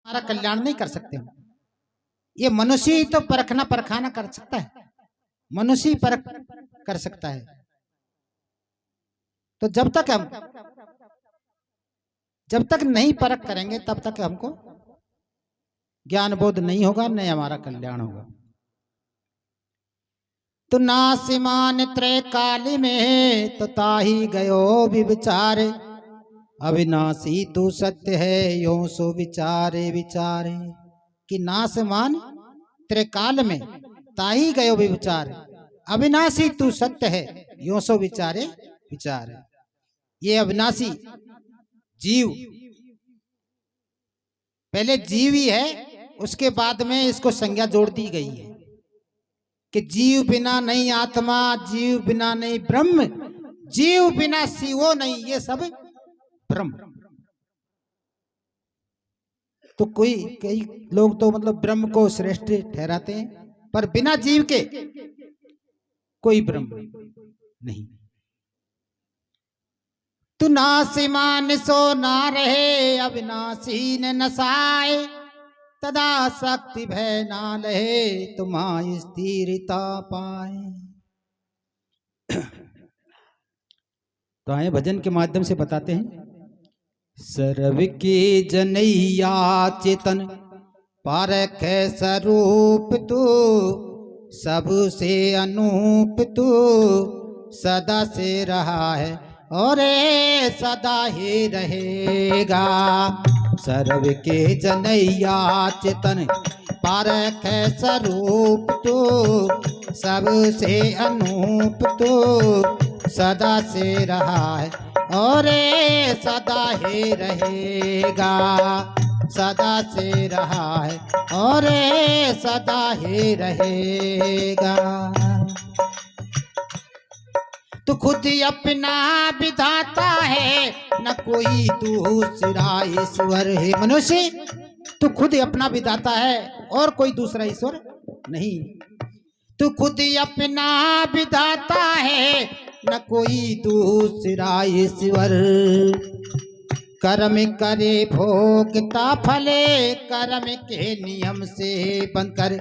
हमारा कल्याण नहीं कर सकते हम। ये मनुष्य ही तो परखना परखाना कर सकता है, मनुष्य ही परख कर सकता है। तो जब तक नहीं परख करेंगे तब तक हमको ज्ञान बोध नहीं होगा, नहीं हमारा कल्याण होगा। तो नासिमान त्रय काल में तो ताही गयो विचारे, अविनाशी तू सत्य है यो सो विचारे विचारे। कि नासमान त्रिकाल में ताही गयो विचार, अविनाशी तू सत्य है यो सो विचारे विचारे। ये अविनाशी जीव पहले जीव ही है, उसके बाद में इसको संज्ञा जोड़ दी गई है कि जीव बिना नहीं आत्मा, जीव बिना नहीं ब्रह्म, जीव बिना शिवो नहीं, ये सब ब्रह्म। तो कई लोग तो मतलब ब्रह्म को श्रेष्ठ ठहराते हैं, पर बिना जीव के कोई ब्रह्म नहीं। तू नासिमान सो ना रहे, अविनाशी न नसाए, तदा शक्ति भय ना लहे, तुम्हारी स्थिरता पाए। तो आए भजन के माध्यम से बताते हैं। सर्व के जनैया चेतन पारख स्वरूप तू, सबसे अनूप तू सदा से रहा है और सदा ही रहेगा। सर्व के जनैया चेतन पारख स्वरूप तू, सबसे अनूप तू सदा से रहा है और सदा ही रहेगा। सदा से रहा है और सदा ही रहेगा। तू खुद अपना विधाता है, न कोई दूसरा ईश्वर है। मनुष्य तू खुद अपना विधाता है और कोई दूसरा ईश्वर नहीं। तू खुद अपना विधाता है, न कोई दूसरा ईश्वर। कर्म करे भोगता फले, कर्म के नियम से बनकर।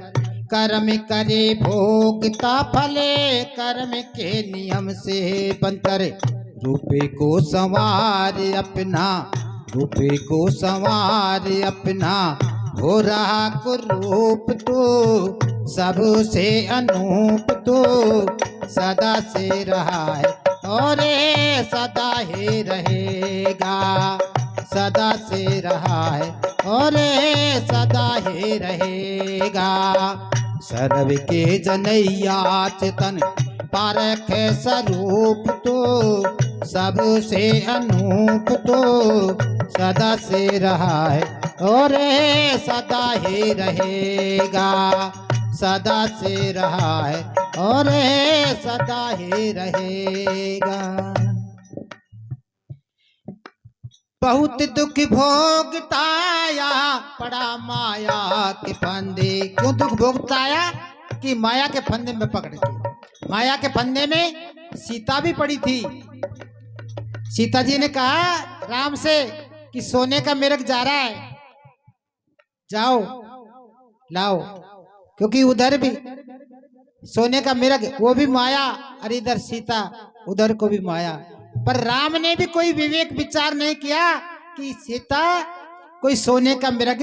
कर्म करे भोगता फले, कर्म के नियम से बनकर। रूपे को संवार अपना, रूपे को संवार अपना, हो रहा कुरूप तो सबसे अनूप तो सदा से रहा है और सदा ही रहेगा। सदा से रहा है और सदा ही रहेगा। सर्व के जनैया चेतन पारख स्वरूप तो, सबसे अनूप तो सदा से रहा है और सदा ही रहेगा। सदा से रहा है और सदा ही रहेगा। बहुत दुख भोगताया पड़ा माया के फंदे। क्यों दुख भोगताया? कि माया के फंदे में पकड़ के। माया के फंदे में सीता भी पड़ी थी। सीता जी ने कहा राम से कि सोने का मिर्ग जा रहा है, जाओ लाओ। क्योंकि उधर भी सोने का मिर्ग, वो भी माया, और इधर सीता, उधर को भी माया। पर राम ने भी कोई विवेक विचार नहीं किया कि सीता कोई सोने का मिर्ग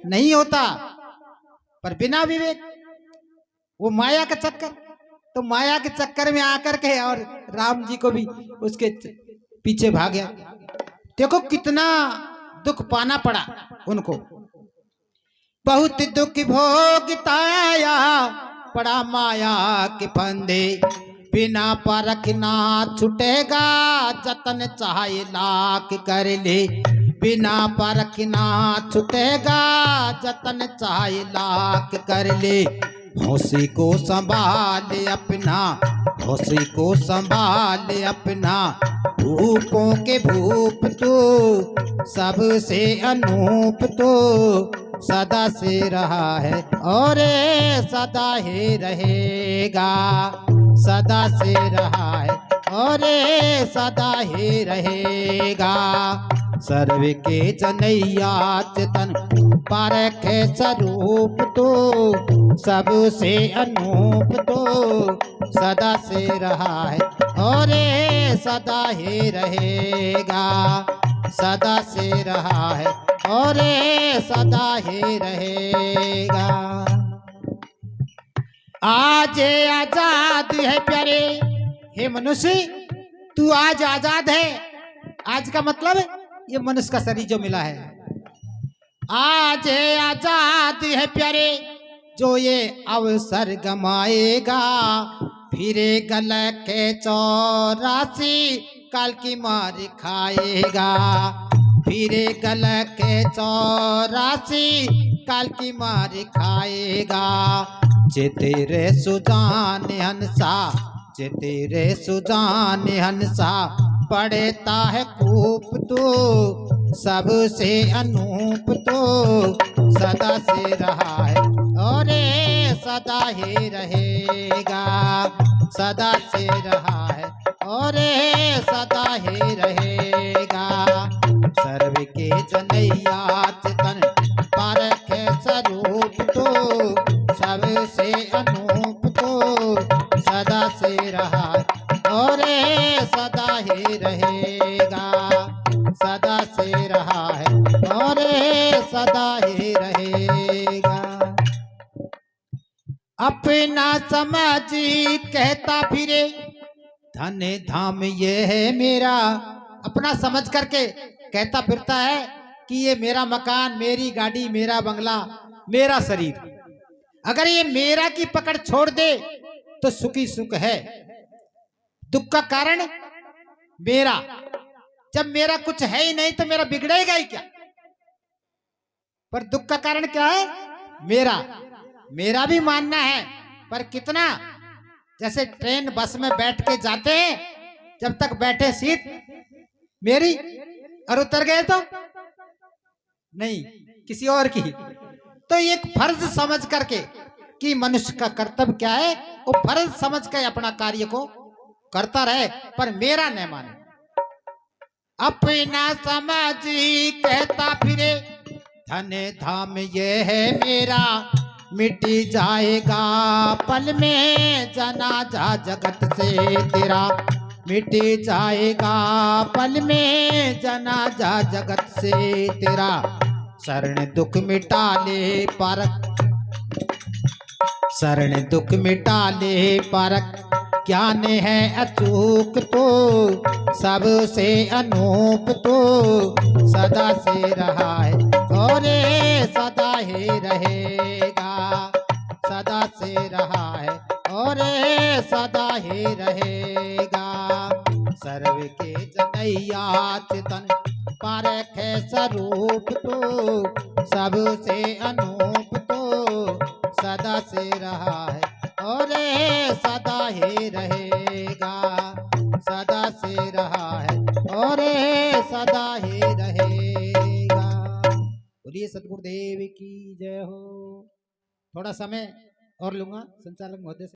नहीं होता। पर बिना विवेक वो माया का चक्कर, तो माया के चक्कर में आकर के और राम जी को भी उसके पीछे भाग गया। देखो कितना दुख पाना पड़ा उनको। बहुत दुख भोगताया पड़ा माया के फंदे। बिना परख ना छुटेगा जतन चाहे लाख कर ले। बिना परख ना छुटेगा जतन चाहे लाख कर ले। हौसी को संभाल अपना, हौसी को संभाल अपना। भूपों के भूप तो सबसे अनूप तो सदा से रहा है और सदा ही रहेगा। सदा से रहा है और सदा ही रहेगा। सर्व के जनैया चेतन पारखे स्वरूप तो सबसे अनूप तो सदा से रहा है और सदा ही रहेगा, सदा से रहा है और सदा ही रहेगा। आज आजाद है प्यारे, हे मनुष्य तू आज आजाद है। आज का मतलब ये मनुष्य का शरीर जो मिला है। आज आजाद है प्यारे, जो ये अवसर गमाएगा फिरे गल के 84 काल की मार खाएगा, फिरे गल के 84 काल की मार खाएगा। जे तेरे सुजान हंसा, जे तेरे सुजान हंसा पढ़ता है खूब तो सबसे अनूप तो सदा से रहा है और सदा ही रहेगा, सदा से रहा है और सदा ही रहेगा। सर्व के जनैया चेतन पारखे स्वरूप तो सबसे अनूप तो सदा से रहा है और सदा ही रहेगा, सदा से रहा है और सदा ही रहेगा। अपना समझ कहता फिरे धन धाम ये है मेरा, अपना समझ करके कहता फिरता है कि ये मेरा मकान, मेरी गाड़ी, मेरा बंगला, मेरा शरीर। अगर ये मेरा की पकड़ छोड़ दे तो सुखी सुख है, दुख का कारण मेरा। जब मेरा कुछ है ही नहीं तो मेरा बिगड़ेगा ही क्या। पर दुख का कारण क्या है? मेरा। मेरा भी मानना है, पर कितना। जैसे ट्रेन बस में बैठ के जाते हैं, जब तक बैठे सीट मेरी और उतर गए तो नहीं, किसी और की। तो एक फर्ज समझ करके कि मनुष्य का कर्तव्य क्या है, वो फर्ज समझ के अपना कार्य को करता रहे, पर मेरा न माने। अपना समझ कहता फिरे धन धाम ये है मेरा, मिटी जाएगा पल में जनाजा जगत से तेरा, मिटी जाएगा पल में जनाजा जगत से तेरा। शरण दुख मिटा ले पारक, शरण दुख मिटा ले पारक, ज्ञान है अचूक तो सबसे अनूप तो सदा से रहा है और सदा ही रहेगा, सदा से रहा है और सदा ही रहेगा। सर्व के जनैया चेतन पारखे स्वरूप तो सबसे अनूप तो सदा से रहा है और सदा ही रहेगा, सदा से रहा है और सदा ही रहेगा। बोलिए सतगुरुदेव की जय हो। थोड़ा समय और लूंगा संचालक महोदय से।